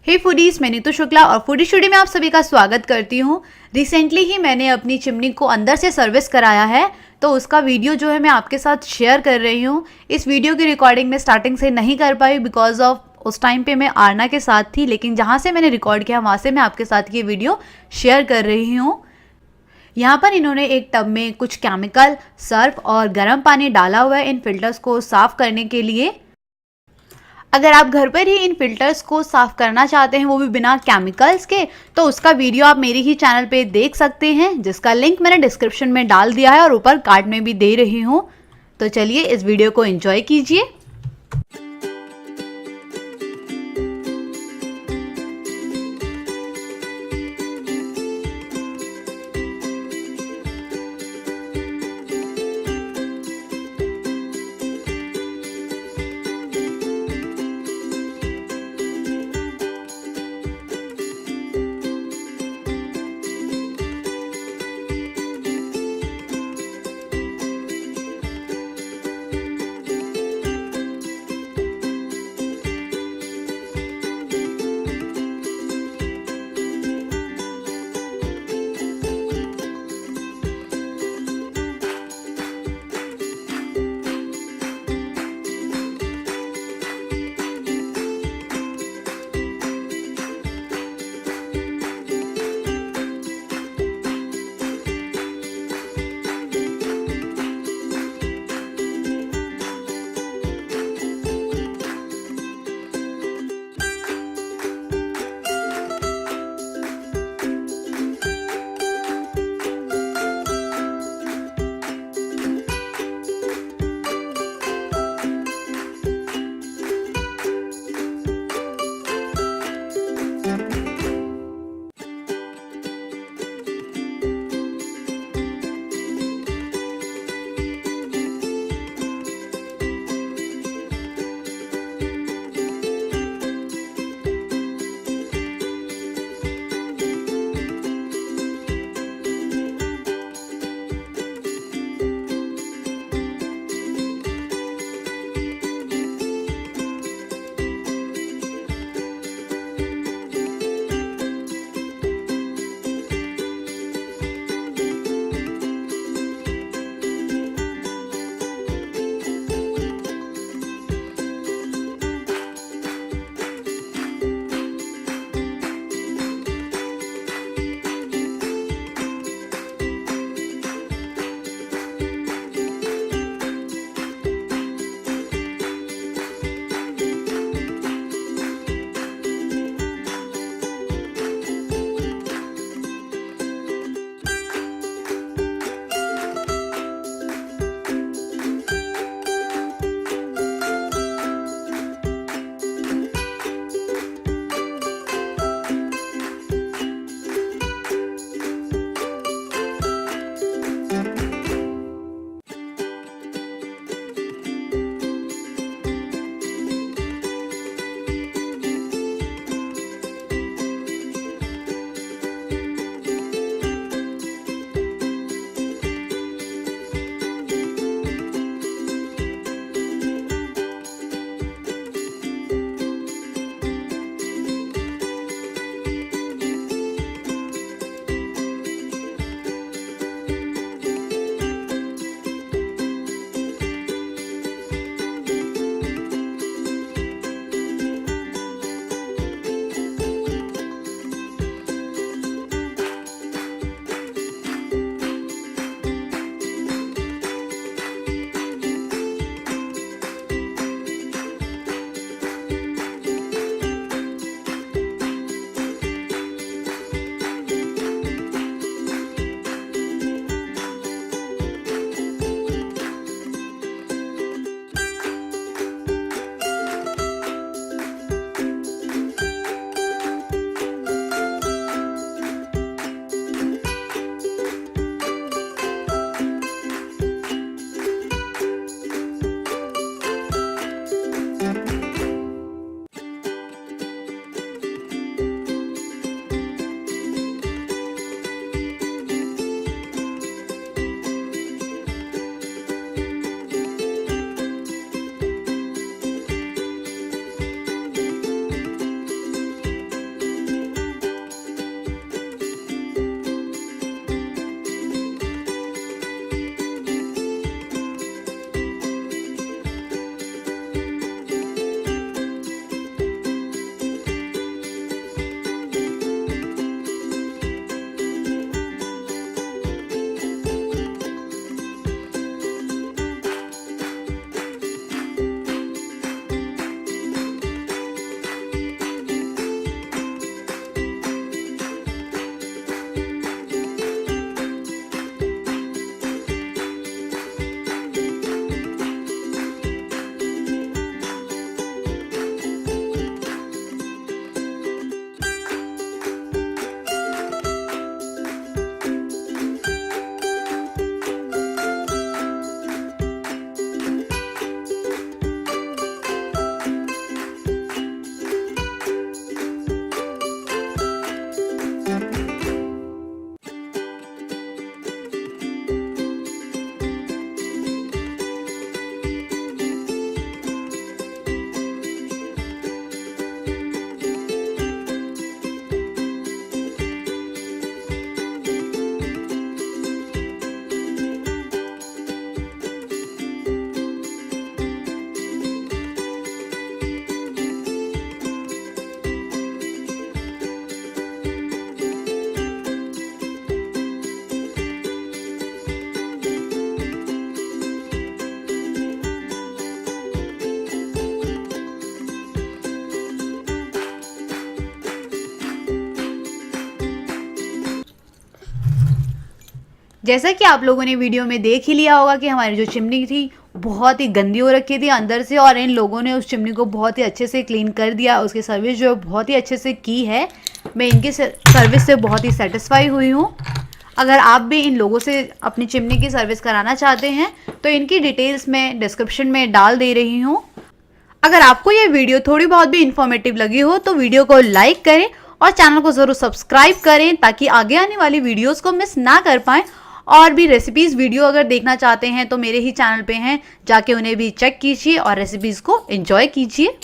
हे foodies, मैं नीतू शुक्ला और foodie studio में आप सभी का स्वागत करती हूँ। रिसेंटली ही मैंने अपनी चिमनी को अंदर से सर्विस कराया है, तो उसका वीडियो जो है मैं आपके साथ शेयर कर रही हूँ। इस वीडियो की रिकॉर्डिंग मैं स्टार्टिंग से नहीं कर पाई बिकॉज ऑफ उस टाइम पे मैं आरना के साथ थी, लेकिन जहाँ से मैंने रिकॉर्ड किया वहाँ से मैं आपके साथ ये वीडियो शेयर कर रही हूँ। यहाँ पर इन्होंने एक टब में कुछ केमिकल, सर्फ और गर्म पानी डाला हुआ है इन फिल्टर्स को साफ़ करने के लिए। अगर आप घर पर ही इन फिल्टर्स को साफ करना चाहते हैं, वो भी बिना केमिकल्स के, तो उसका वीडियो आप मेरे ही चैनल पे देख सकते हैं, जिसका लिंक मैंने डिस्क्रिप्शन में डाल दिया है और ऊपर कार्ड में भी दे रही हूँ। तो चलिए इस वीडियो को एंजॉय कीजिए। जैसा कि आप लोगों ने वीडियो में देख ही लिया होगा कि हमारी जो चिमनी थी बहुत ही गंदी हो रखी थी अंदर से, और इन लोगों ने उस चिमनी को बहुत ही अच्छे से क्लीन कर दिया। उसकी सर्विस जो है बहुत ही अच्छे से की है। मैं इनकी सर्विस से बहुत ही सेटिस्फाई हुई हूँ। अगर आप भी इन लोगों से अपनी चिमनी की सर्विस कराना चाहते हैं तो इनकी डिटेल्स मैं डिस्क्रिप्शन में डाल दे रही हूँ। अगर आपको ये वीडियो थोड़ी बहुत भी इंफॉर्मेटिव लगी हो तो वीडियो को लाइक करें और चैनल को ज़रूर सब्सक्राइब करें ताकि आगे आने वाली वीडियोस को मिस ना कर पाएँ। और भी रेसिपीज़ वीडियो अगर देखना चाहते हैं तो मेरे ही चैनल पे हैं, जाके उन्हें भी चेक कीजिए और रेसिपीज़ को एंजॉय कीजिए।